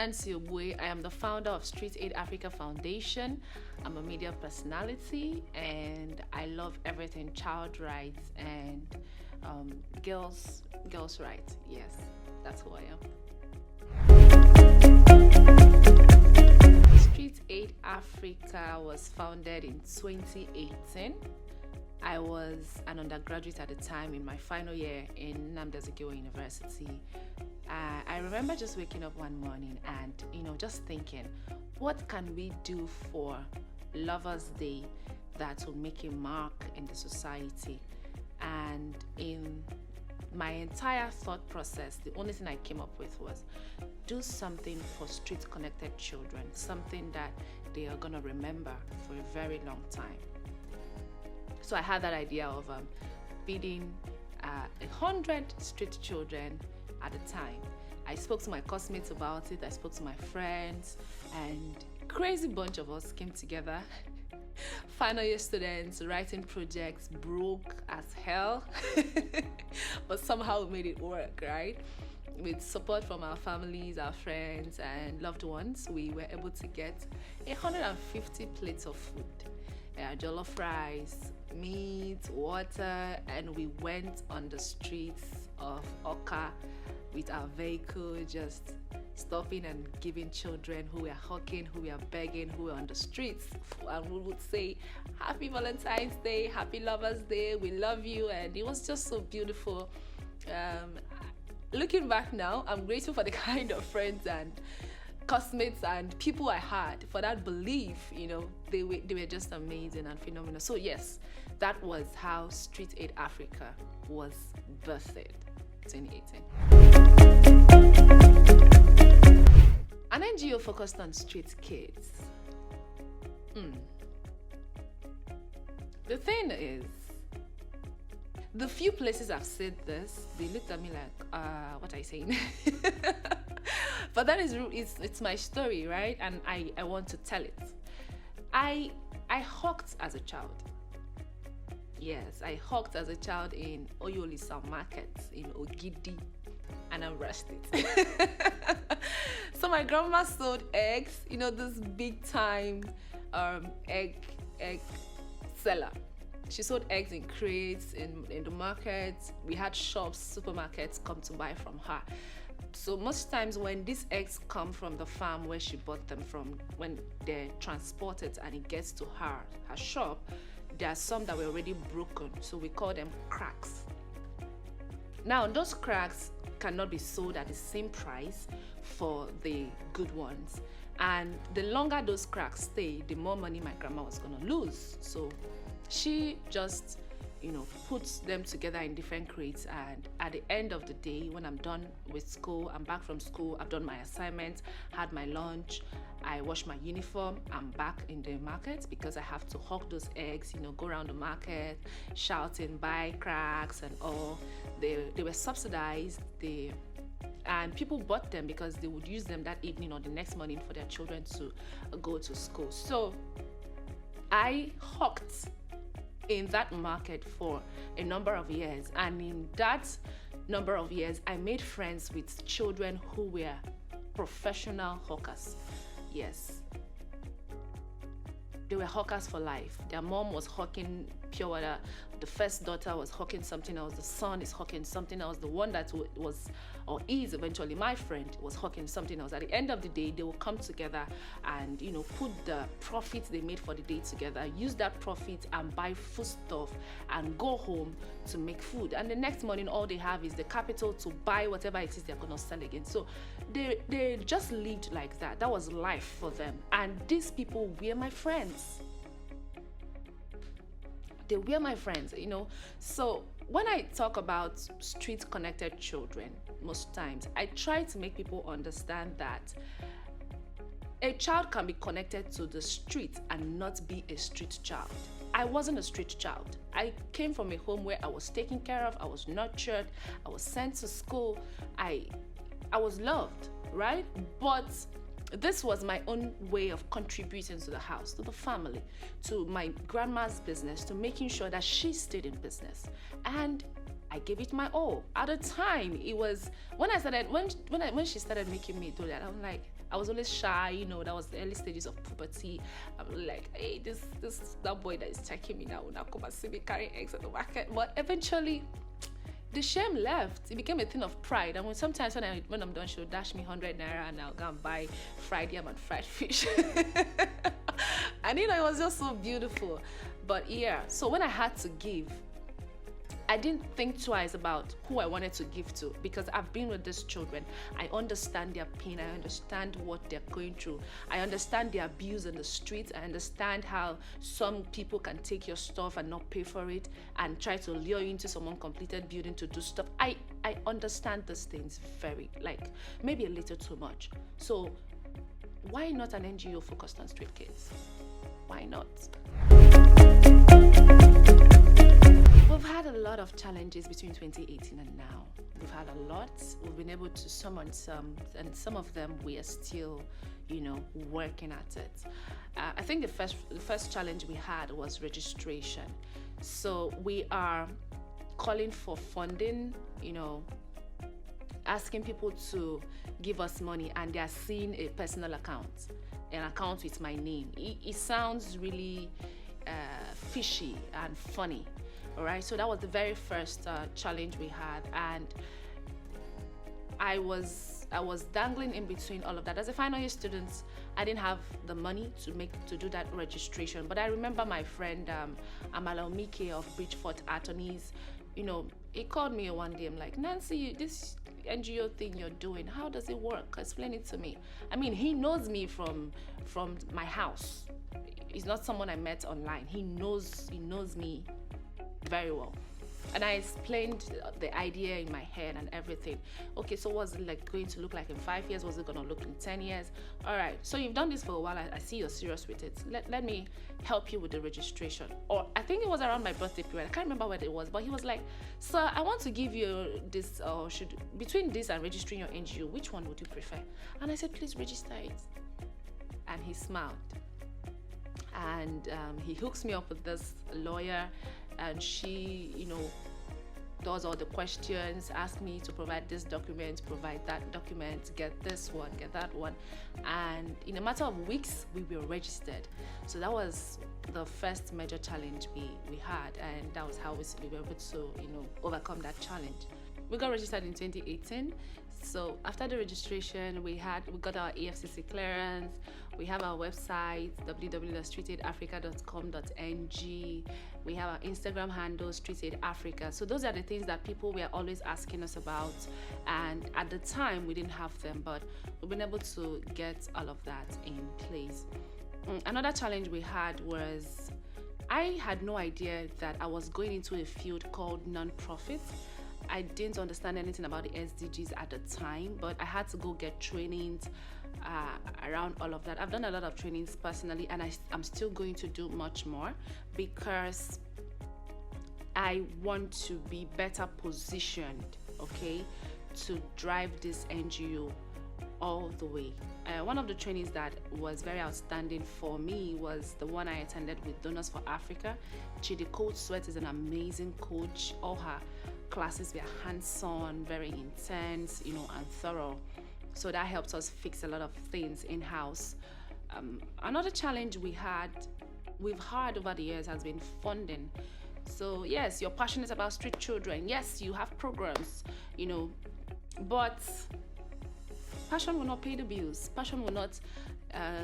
Nancy Ogbue. I am the founder of Street Aid Africa Foundation. I'm a media personality and I love everything child rights and girls rights. Yes, that's who I am. Street Aid Africa was founded in 2018. I was an undergraduate at the time in my final year in Ogbue University. I remember just waking up one morning and, just thinking, what can we do for Lovers Day that will make a mark in the society? And in my entire thought process, the only thing I came up with was do something for street-connected children, something that they are going to remember for a very long time. So I had that idea of feeding 100 street children at a time. I spoke to my classmates about it, I spoke to my friends, and a crazy bunch of us came together. Final year students writing projects, broke as hell, but somehow we made it work, right? With support from our families, our friends, and loved ones, we were able to get 150 plates of food. Jollof rice, meat, water, and we went on the streets of Oka with our vehicle, just stopping and giving children who were hawking, who were begging, who were on the streets, and we would say, Happy Valentine's Day, Happy Lovers Day, we love you, and it was just so beautiful. Looking back now, I'm grateful for the kind of friends and classmates and people I had, for that belief. They were just amazing and phenomenal. So yes, that was how Street Aid Africa was birthed 2018. An NGO focused on street kids. The thing is, the few places I've said this, they looked at me like, what are you saying? But that is, it's my story, right? And I want to tell it. I hawked as a child. Yes, I hawked as a child in Oyolisa Market in Ogidi, and I'm rusted. So my grandma sold eggs, this big time egg seller. She sold eggs in crates in the market. We had shops, supermarkets come to buy from her. So most times when these eggs come from the farm where she bought them from, when they're transported and it gets to her shop, there are some that were already broken. So we call them cracks. Now those cracks cannot be sold at the same price for the good ones. And the longer those cracks stay, the more money my grandma was gonna lose. So she just puts them together in different crates, and at the end of the day, when I'm done with school, I'm back from school, I've done my assignments, had my lunch, I wash my uniform, I'm back in the market because I have to hawk those eggs, go around the market shouting, buy cracks and all. They were subsidized, and people bought them because they would use them that evening or the next morning for their children to go to school. So I hawked in that market for a number of years, and in that number of years I made friends with children who were professional hawkers. Yes, they were hawkers for life. Their mom was hawking pure water, the first daughter was hawking something else, the son is hawking something else, the one that was or is eventually my friend was hawking something else. At the end of the day, they will come together and put the profits they made for the day together, use that profit and buy foodstuff and go home to make food. And the next morning, all they have is the capital to buy whatever it is they're gonna sell again. So they just lived like that. That was life for them. And these people were my friends. They were my friends, So when I talk about street-connected children, most times, I try to make people understand that a child can be connected to the street and not be a street child. I wasn't a street child. I came from a home where I was taken care of, I was nurtured, I was sent to school, I was loved, right? But this was my own way of contributing to the house, to the family, to my grandma's business, to making sure that she stayed in business. And I gave it my all. At the time, it was when she started making me do that, I'm like, I was always shy, that was the early stages of puberty. I'm like, hey, that boy that is checking me now will not come and see me carrying eggs at the market. But eventually, the shame left. It became a thing of pride. And sometimes when I'm done, she'll dash me 100 naira and I'll go and buy fried yam and fried fish. And it was just so beautiful. But yeah, so when I had to give, I didn't think twice about who I wanted to give to, because I've been with these children. I understand their pain. I understand what they're going through. I understand the abuse in the streets. I understand how some people can take your stuff and not pay for it and try to lure you into some uncompleted building to do stuff. I understand these things maybe a little too much. So why not an NGO focused on street kids? Why not? We've had a lot of challenges between 2018 and now. We've had a lot. We've been able to summon some, and some of them we are still, working at it. I think the first challenge we had was registration. So we are calling for funding, asking people to give us money, and they are seeing a personal account, an account with my name. It sounds really fishy and funny. All right, so that was the very first challenge we had, and I was dangling in between all of that. As a final year student, I didn't have the money to do that registration, but I remember my friend Amala Omike of Bridgefort Attorneys. He called me one day. I'm like, Nancy, this NGO thing you're doing, how does it work? Explain it to me. I mean, he knows me from my house. He's not someone I met online. He knows me very well. And I explained the idea in my head and everything. Okay, so what's it going to look like in 5 years? What's it going to look in 10 years? All right, so you've done this for a while. I see you're serious with it. Let me help you with the registration. Or I think it was around my birthday period. I can't remember what it was, but he was like, sir, I want to give you this, between this and registering your NGO, which one would you prefer? And I said, please register it. And he smiled. And he hooks me up with this lawyer, and she, does all the questions, asks me to provide this document, provide that document, get this one, get that one. And in a matter of weeks, we were registered. So that was the first major challenge we had, and that was how we were able to, overcome that challenge. We got registered in 2018. So after the registration, we got our EFCC clearance. We have our website, www.streetaidafrica.com.ng. We have our Instagram handle, streetaidafrica. So those are the things that people were always asking us about. And at the time, we didn't have them, but we've been able to get all of that in place. Another challenge we had was I had no idea that I was going into a field called non-profit. I didn't understand anything about the SDGs at the time, but I had to go get trainings around all of that. I've done a lot of trainings personally, and I'm still going to do much more because I want to be better positioned, to drive this NGO all the way. One of the trainings that was very outstanding for me was the one I attended with Donors for Africa. Chidi Coach Sweat is an amazing coach. All her classes were hands-on, very intense, and thorough. So that helps us fix a lot of things in-house. Another challenge we've had over the years has been funding. So yes, you're passionate about street children. Yes, you have programs, but passion will not pay the bills. Passion will not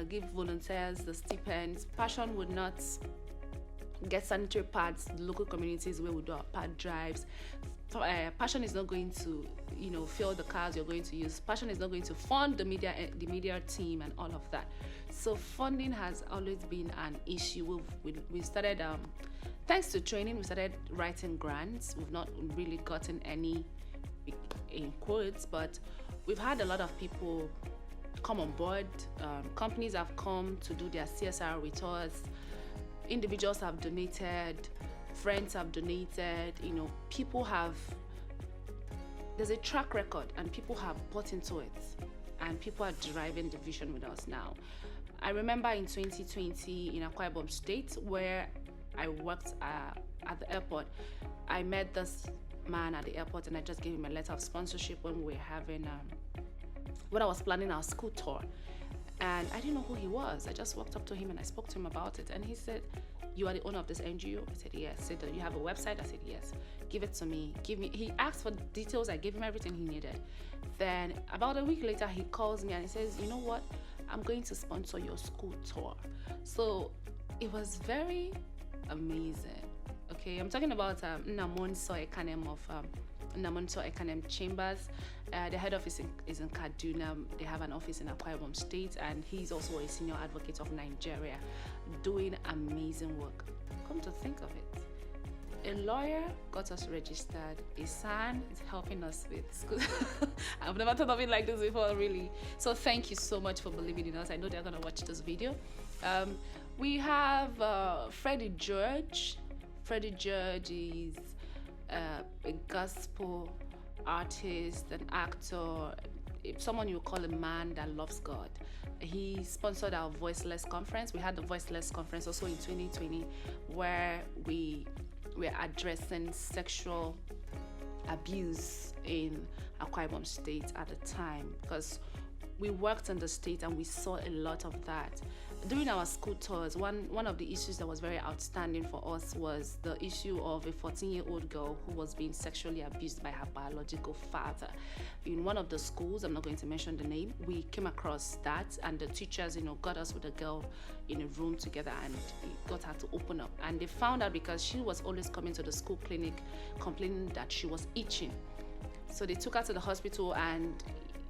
give volunteers the stipends. Passion would not get sanitary pads to local communities where we do our pad drives. Passion is not going to, fill the cars you're going to use. Passion is not going to fund the media team and all of that. So funding has always been an issue. We started, thanks to training, we started writing grants. We've not really gotten any in quotes, but we've had a lot of people come on board. Companies have come to do their CSR with us. Individuals have donated. Friends have donated. There's a track record, and people have bought into it, and people are driving the vision with us now. I remember in 2020 in Akwa Ibom State, where I worked at the airport, I met this man at the airport, and I just gave him a letter of sponsorship when we were having when I was planning our school tour. And I didn't know who he was. I just walked up to him and I spoke to him about it. And he said, "You are the owner of this NGO?" I said, "Yes." He said, "Do you have a website?" I said, "Yes." "Give it to me. Give me." He asked for details. I gave him everything he needed. Then about a week later, he calls me and he says, "You know what? I'm going to sponsor your school tour." So it was very amazing. Okay, I'm talking about Namonso Ekanem of Namonso Ekanem Chambers. The head office is in Kaduna. They have an office in Akwa Ibom State, and he's also a senior advocate of Nigeria, doing amazing work. Come to think of it, a lawyer got us registered. A son is helping us with school. I've never thought of it like this before, really. So thank you so much for believing in us. I know they're gonna watch this video. We have Freddie George. Freddie George is a gospel artist, an actor, someone you call a man that loves God. He sponsored our Voiceless conference. We had the Voiceless conference also in 2020, where we were addressing sexual abuse in Akwa Ibom State at the time, because we worked in the state and we saw a lot of that. During our school tours, one of the issues that was very outstanding for us was the issue of a 14-year-old girl who was being sexually abused by her biological father. In one of the schools, I'm not going to mention the name, we came across that, and the teachers, got us with the girl in a room together and got her to open up. And they found out because she was always coming to the school clinic complaining that she was itching. So they took her to the hospital, and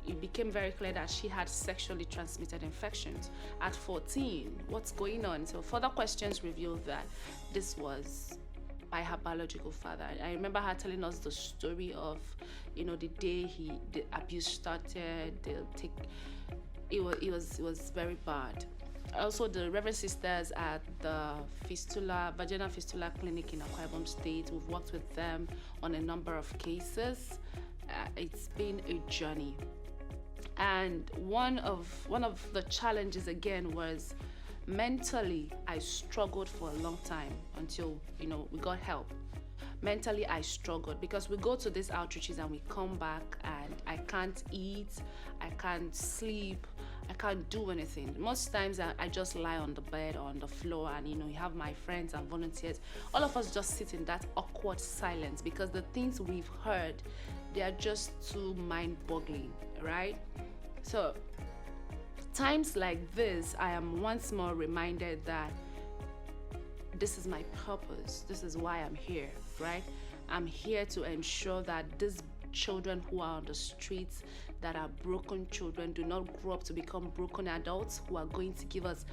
it became very clear that she had sexually transmitted infections at 14. What's going on? So further questions revealed that this was by her biological father. I remember her telling us the story of, the day the abuse started. It was very bad. Also, the Reverend Sisters at the Vaginal Fistula Clinic in Akwa Ibom State, we've worked with them on a number of cases. It's been a journey. And one of the challenges again was mentally. I struggled for a long time until we got help. Mentally, I struggled because we go to these outreaches and we come back and I can't eat, I can't sleep, I can't do anything. Most times I just lie on the bed or on the floor, and you have my friends and volunteers. All of us just sit in that awkward silence because the things we've heard, they are just too mind-boggling, right? So times like this, I am once more reminded that this is my purpose. This is why I'm here, right? I'm here to ensure that these children who are on the streets, that are broken children, do not grow up to become broken adults who are going to give us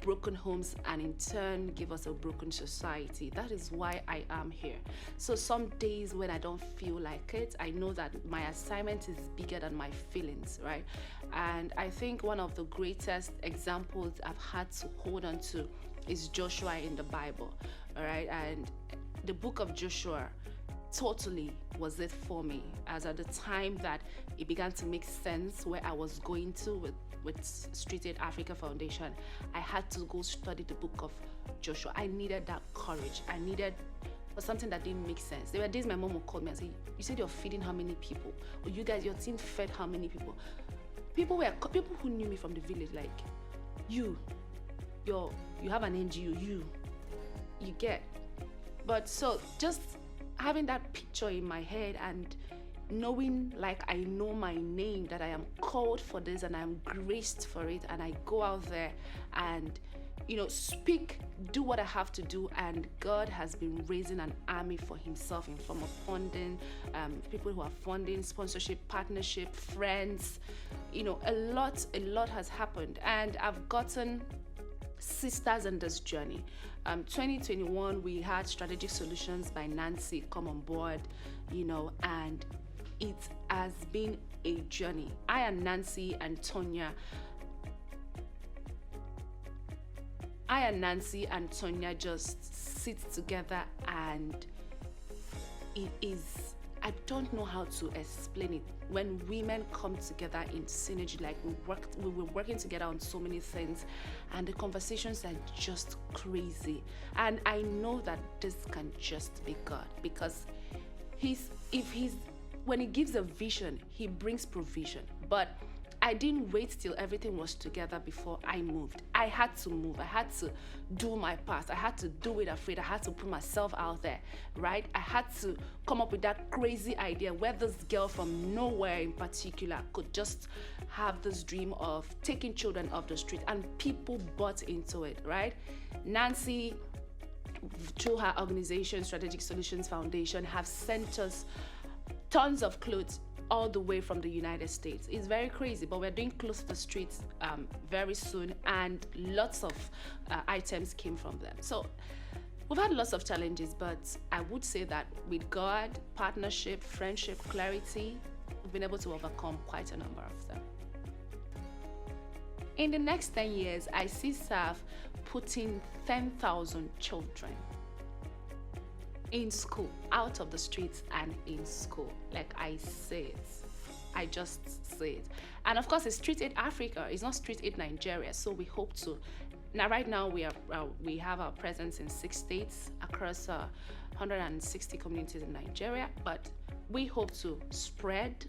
broken homes and in turn give us a broken society. That is why I am here. So some days when I don't feel like it, I know that my assignment is bigger than my feelings, right? And I think one of the greatest examples I've had to hold on to is Joshua in the Bible, all right? And the book of Joshua totally was it for me, as at the time that it began to make sense where I was going to with Street Aid Africa Foundation. I had to go study the book of Joshua. I needed that courage. I needed for something that didn't make sense. There were days my mom would call me and say, "You said you're feeding how many people? Or you guys, your team fed how many people?" People who knew me from the village, like, you have an NGO, you get. But so just having that picture in my head and knowing, like, I know my name, that I am called for this and I'm graced for it, and I go out there and speak, do what I have to do, and God has been raising an army for himself in form of funding, people who are funding, sponsorship, partnership, friends. A lot has happened, and I've gotten sisters in this journey. 2021, we had Strategic Solutions by Nancy come on board, and it has been a journey. I and Nancy and Tonya just sit together, and it is, I don't know how to explain it. When women come together in synergy, like we were working together on so many things, and the conversations are just crazy. And I know that this can just be God, because when he gives a vision, he brings provision. But I didn't wait till everything was together before I moved. I had to move. I had to do my part. I had to do it afraid. I had to put myself out there, right? I had to come up with that crazy idea where this girl from nowhere in particular could just have this dream of taking children off the street, and people bought into it, right? Nancy, through her organization, Strategic Solutions Foundation, have sent us tons of clothes all the way from the United States. It's very crazy, but we're doing Close to the Streets very soon, and lots of items came from them. So we've had lots of challenges, but I would say that with God, partnership, friendship, clarity, we've been able to overcome quite a number of them. In the next 10 years, I see SAF putting 10,000 children in school, out of the streets and in school. Like I say it, I just say it. And of course, it's Street Aid Africa, it's not Street Aid Nigeria. So we hope to. Now, right now, we have our presence in 6 states across 160 communities in Nigeria, but we hope to spread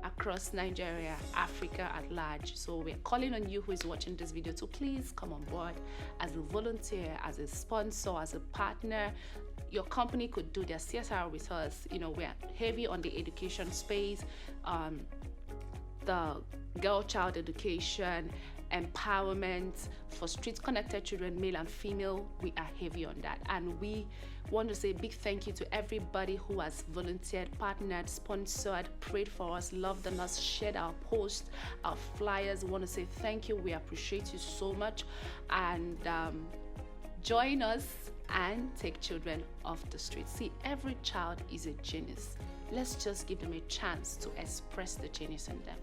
across Nigeria, Africa at large. So we're calling on you who is watching this video to please come on board as a volunteer, as a sponsor, as a partner. Your company could do their CSR with us. You know, we're heavy on the education space, the girl-child education, empowerment for street-connected children, male and female. We are heavy on that, and we want to say a big thank you to everybody who has volunteered, partnered, sponsored, prayed for us, loved on us, shared our posts, our flyers. We want to say thank you. We appreciate you so much, and join us and take children off the street. See, every child is a genius. Let's just give them a chance to express the genius in them.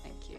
Thank you.